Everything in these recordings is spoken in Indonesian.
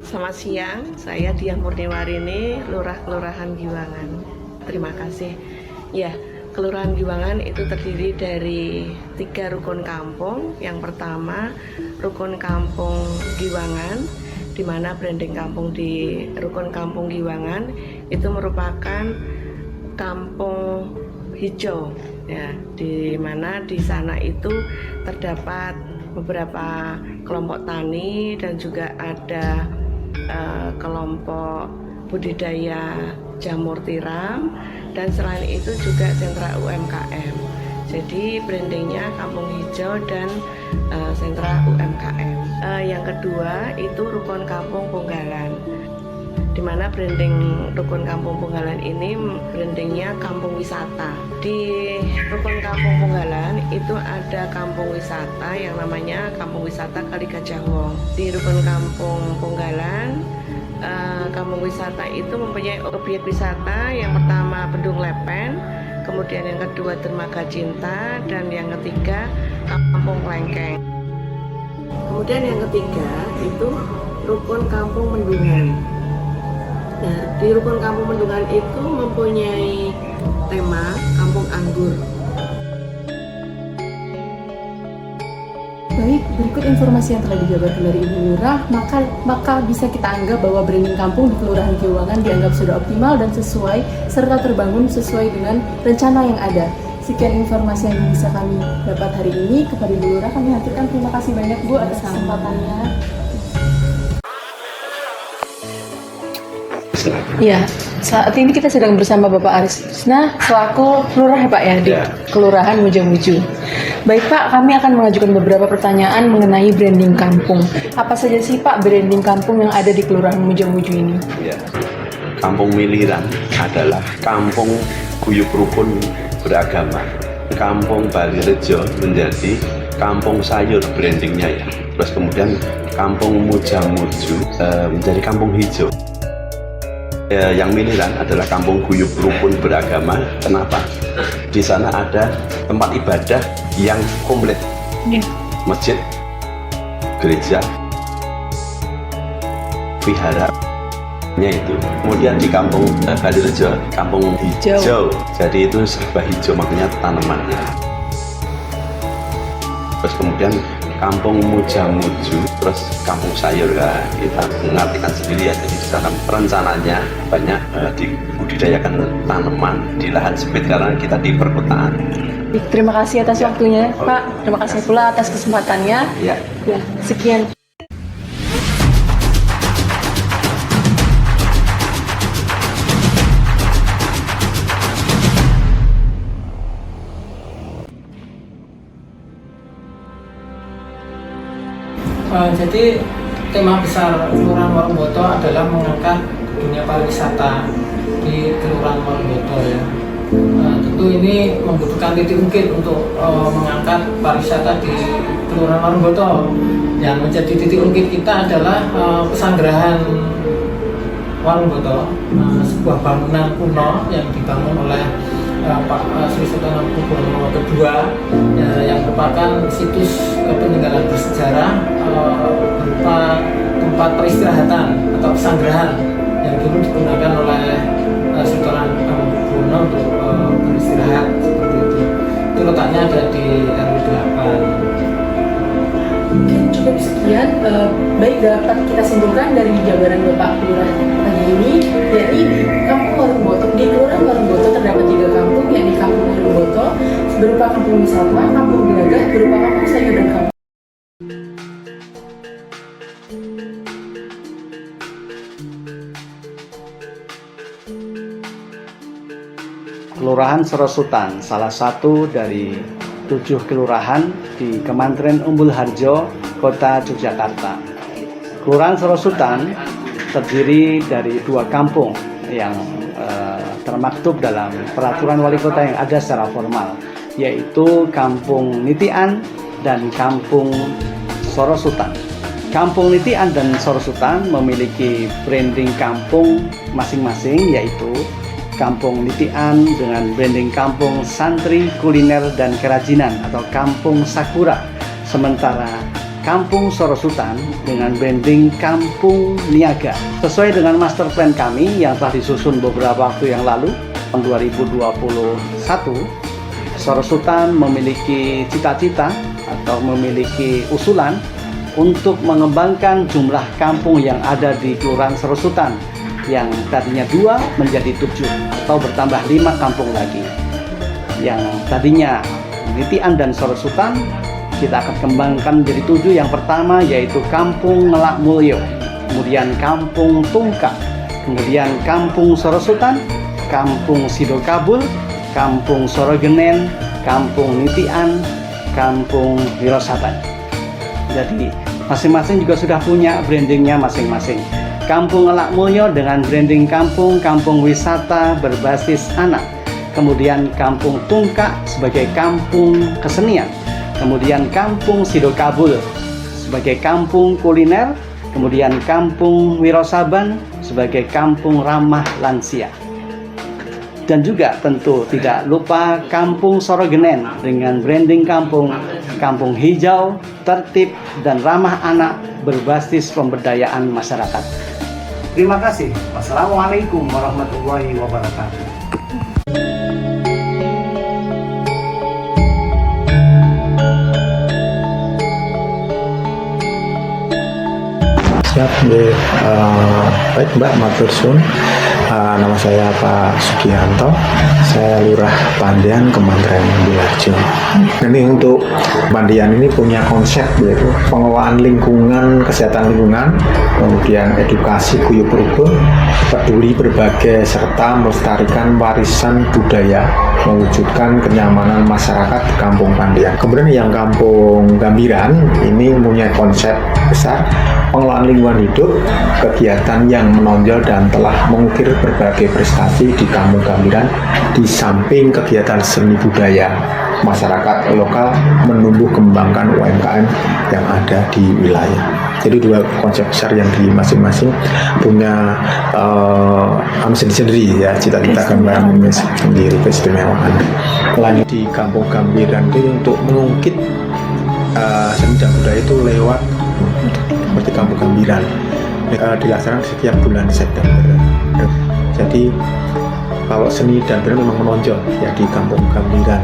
Selamat siang, saya Diah Murniwarini, Lurah Kelurahan Giwangan. Terima kasih. Ya, Kelurahan Giwangan itu terdiri dari 3 rukun kampung. Yang pertama, rukun kampung Giwangan, di mana branding kampung di rukun kampung Giwangan itu merupakan kampung hijau. Ya, di mana di sana itu terdapat beberapa kelompok tani dan juga ada kelompok budidaya jamur tiram, dan selain itu juga sentra UMKM. Jadi brandingnya kampung hijau dan sentra UMKM. Yang kedua itu rukun kampung Punggalan, di mana branding rukun kampung Punggalan ini brandingnya kampung wisata. Di rukun kampung Punggalan itu ada kampung wisata yang namanya kampung wisata Kali Gajah Wong. Di rukun kampung Punggalan, kampung wisata itu mempunyai objek wisata. Yang pertama Bendung Lepen, kemudian yang kedua Dermaga Cinta, dan yang ketiga Kampung Klengkeng. Kemudian yang ketiga itu rukun kampung Mendungan. Nah, di rukun kampung Mendungan itu mempunyai tema kampung anggur. Baik, berikut informasi yang telah dijabarkan dari Ibu Lurah, maka bisa kita anggap bahwa branding kampung di Kelurahan Giwangan dianggap sudah optimal dan sesuai serta terbangun sesuai dengan rencana yang ada. Sekian informasi yang bisa kami dapat hari ini. Kepada Ibu Lurah kami haturkan terima kasih banyak Bu atas kesempatannya. Ya, saat ini kita sedang bersama Bapak Aris Krisna selaku Lurah ya Pak ya di Kelurahan Mujamuju. Baik Pak, kami akan mengajukan beberapa pertanyaan mengenai branding kampung. Apa saja sih Pak branding kampung yang ada di Kelurahan Mujamuju ini? Ya, Kampung Miliran adalah kampung guyub rukun beragama. Kampung Balirejo menjadi kampung sayur brandingnya ya. Terus kemudian Kampung Mujamuju menjadi kampung hijau. Yang Miliran adalah kampung guyub rukun beragama. Kenapa? Di sana ada tempat ibadah yang komplit, masjid, gereja, vihara-nya itu. Kemudian di kampung Balirejo, kampung hijau. Jadi itu serba hijau, makanya tanamannya. Terus kemudian Kampung Mujamuju, terus kampung sayur ya, kita mengartikan sendiri ya. Jadi di sana rencananya banyak dibudidayakan tanaman di lahan sempit karena kita di perkotaan. Terima kasih atas waktunya Pak. Terima kasih pula atas kesempatannya. Ya. Sekian. Jadi tema besar Kelurahan Warungboto adalah mengangkat dunia pariwisata di Kelurahan Warungboto ya. Tentu ini membutuhkan titik ungkit untuk mengangkat pariwisata di Kelurahan Warungboto. Yang menjadi titik ungkit kita adalah Pesanggerahan Warungboto, sebuah bangunan kuno yang dibangun oleh Pak Sri Sultan Hamengkubuwono II yang merupakan situs peninggalan bersejarah berupa tempat peristirahatan atau pesanggerahan yang dulu digunakan oleh Sultan Hamengkubuwono untuk beristirahat seperti itu. Itu letaknya ada di RW 8. Cukup sekian. Baik, dapat kita simpulkan dari jabaran Bapak Lurah pagi ini dari Kampung Warungboto. Di Kelurahan Warungboto terdapat 3 kampung, yakni Kampung Warungboto berupa kampung wisata, Kampung Gelagah berupa kampung sayur, dan kampung. Kelurahan Serosutan, salah satu dari 7 kelurahan di Kementerian Umbul Harjo, Kota Yogyakarta. Kelurahan Serosutan terdiri dari 2 kampung yang termaktub dalam peraturan wali kota yang ada secara formal, yaitu Kampung Nitian dan Kampung Sorosutan. Kampung Nitian dan Sorosutan memiliki branding kampung masing-masing, yaitu Kampung Nitian dengan branding kampung santri, kuliner, dan kerajinan atau Kampung Sakura. Sementara Kampung Sorosutan dengan branding Kampung Niaga. Sesuai dengan master plan kami yang telah disusun beberapa waktu yang lalu, tahun 2021, Sorosutan memiliki cita-cita atau memiliki usulan untuk mengembangkan jumlah kampung yang ada di Kelurahan Sorosutan yang tadinya 2 menjadi 7 atau bertambah 5 kampung lagi. Yang tadinya Nitian dan Sorosutan kita akan kembangkan menjadi 7. Yang pertama yaitu Kampung Ngelak Mulyo, kemudian Kampung Tungkak, kemudian Kampung Sorosutan, Kampung Sidokabul, Kampung Sorogenen, Kampung Nitian, Kampung Wirosaban. Jadi masing-masing juga sudah punya brandingnya masing-masing. Kampung Ngelak Mulyo dengan branding kampung wisata berbasis anak. Kemudian Kampung Tungkak sebagai kampung kesenian. Kemudian Kampung Sidokabul sebagai kampung kuliner, kemudian Kampung Wirosaban sebagai kampung ramah lansia. Dan juga tentu tidak lupa Kampung Sorogenen dengan branding kampung hijau, tertib, dan ramah anak berbasis pemberdayaan masyarakat. Terima kasih. Wassalamualaikum warahmatullahi wabarakatuh. Siap, baik Mbak, matur suwun. Nama saya Pak Sugianto, saya Lurah Pandian, Kementerian Umbularjo. Ini untuk Pandian ini punya konsep yaitu pengelolaan lingkungan, kesehatan lingkungan, kemudian edukasi guyub rukun, peduli berbagai serta melestarikan warisan budaya, mewujudkan kenyamanan masyarakat di Kampung Pandian. Kemudian yang Kampung Gambiran ini punya konsep besar pengelolaan lingkungan hidup, kegiatan yang menonjol dan telah mengukir berbagai prestasi di Kampung Gambiran di samping kegiatan seni budaya. Masyarakat lokal menumbuh kembangkan UMKM yang ada di wilayah. Jadi 2 konsep besar yang di masing-masing punya sendiri ya, cita-cita gambaran sendiri, keistimewaan. Lanjut di Kampung Gambiran itu untuk mengungkit seni dan budaya itu lewat seperti Kampung Gambiran dilaksanakan setiap bulan September. Jadi kalau seni dan budaya memang menonjol ya di Kampung Gambiran.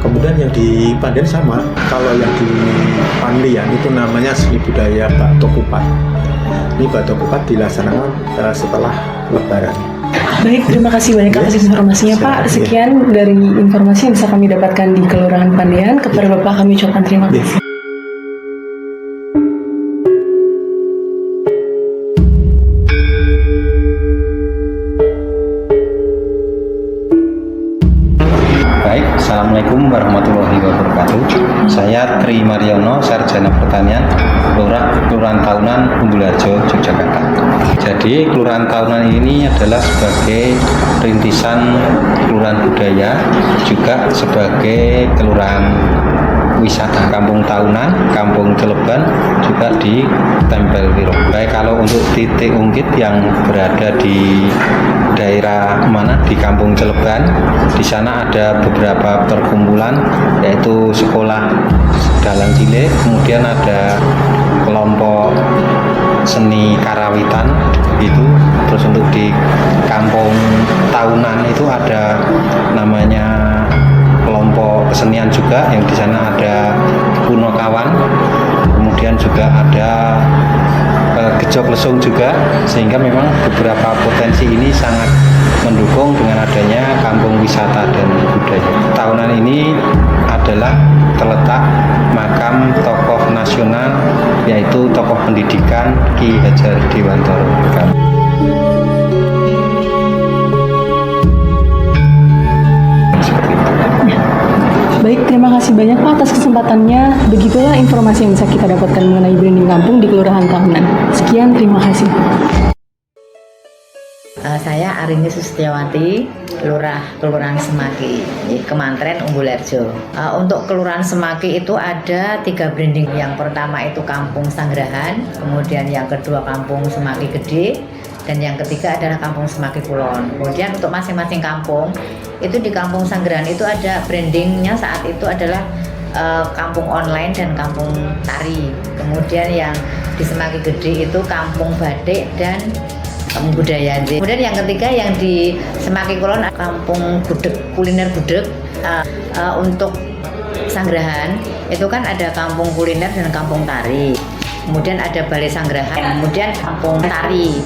Kemudian yang di Pandian sama, kalau yang di Pandian itu namanya seni budaya Batok Kupat. Ini Batok Kupat dilaksanakan setelah Lebaran. Baik, terima kasih banyak atas informasinya Pak. Sekian dari informasi yang bisa kami dapatkan di Kelurahan Pandian. Kepada Bapak kami ucapkan terima kasih. Assalamualaikum warahmatullahi wabarakatuh. Saya Tri Mariono, Sarjana Pertanian, Kelurahan Tahunan, Umbularjo, Yogyakarta. Jadi Kelurahan Tahunan ini adalah sebagai rintisan kelurahan budaya, juga sebagai kelurahan wisata Kampung Tahunan, Kampung Celeban, juga di Tempel Wiro. Baik, kalau untuk titik ungkit yang berada di daerah mana, di Kampung Celeban, di sana ada beberapa perkumpulan, yaitu sekolah Dalang Cilik, kemudian ada kelompok seni karawitan gitu. Terus untuk di Kampung Tahunan itu ada namanya kelompok kesenian juga, yang di sana ada Punokawan, kemudian juga ada Gejok Lesung juga, sehingga memang beberapa potensi ini sangat mendukung dengan adanya kampung wisata dan budaya. Tahunan ini adalah terletak makam tokoh nasional, yaitu tokoh pendidikan Ki Hajar Dewantara. Baik, terima kasih banyak Pak atas kesempatannya. Begitulah informasi yang bisa kita dapatkan mengenai branding kampung di Kelurahan Tahunan. Sekian, terima kasih. Saya Arini Sustiawati, Lurah Kelurahan Semaki, Kementerian Umbularjo. Untuk Kelurahan Semaki itu ada 3 branding. Yang pertama itu Kampung Sanggerahan, kemudian yang kedua Kampung Semaki Gede, dan yang ketiga adalah Kampung Semaki Kulon. Kemudian untuk masing-masing kampung itu, di Kampung Sanggerahan itu ada brandingnya saat itu adalah kampung online dan kampung tari. Kemudian yang di Semaki Gede itu kampung batik dan kampung budaya. Kemudian yang ketiga yang di Semaki Kulon kampung gudeg, kuliner gudeg. Untuk Sanggrahan itu kan ada kampung kuliner dan kampung tari. Kemudian ada balai Sanggrahan, kemudian kampung tari.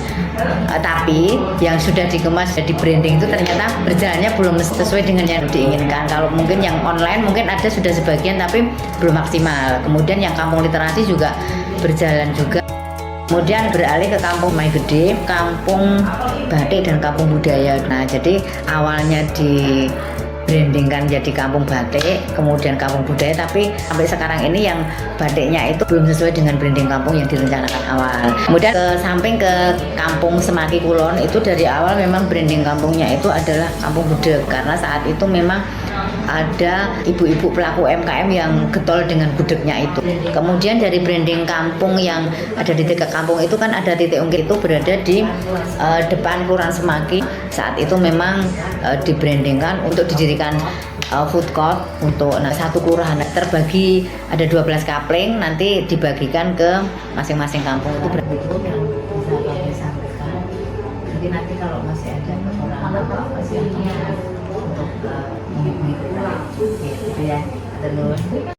Tapi yang sudah dikemas, di branding itu ternyata berjalannya belum sesuai dengan yang diinginkan. Kalau mungkin yang online mungkin ada sudah sebagian tapi belum maksimal. Kemudian yang kampung literasi juga berjalan juga. Kemudian beralih ke kampung Semaki Gede, kampung batik dan kampung budaya. Nah, jadi awalnya di brandingkan jadi kampung batik, kemudian kampung budaya, tapi sampai sekarang ini yang batiknya itu belum sesuai dengan branding kampung yang direncanakan awal. Kemudian ke samping ke kampung Semaki Kulon itu dari awal memang branding kampungnya itu adalah kampung gudeg, karena saat itu memang ada ibu-ibu pelaku UMKM yang getol dengan gudegnya itu. Kemudian dari branding kampung yang ada di tiga kampung itu kan ada titik ungkit itu berada di depan Kelurahan Semaki. Saat itu memang dibrandingkan untuk didirikan food court untuk satu kelurahan terbagi ada 12 kapling, nanti dibagikan ke masing-masing kampung itu berarti itu yang bisa kami sampaikan. Nanti kalau masih ada kekurangan apa sih untuk mengikuti gitu ya terus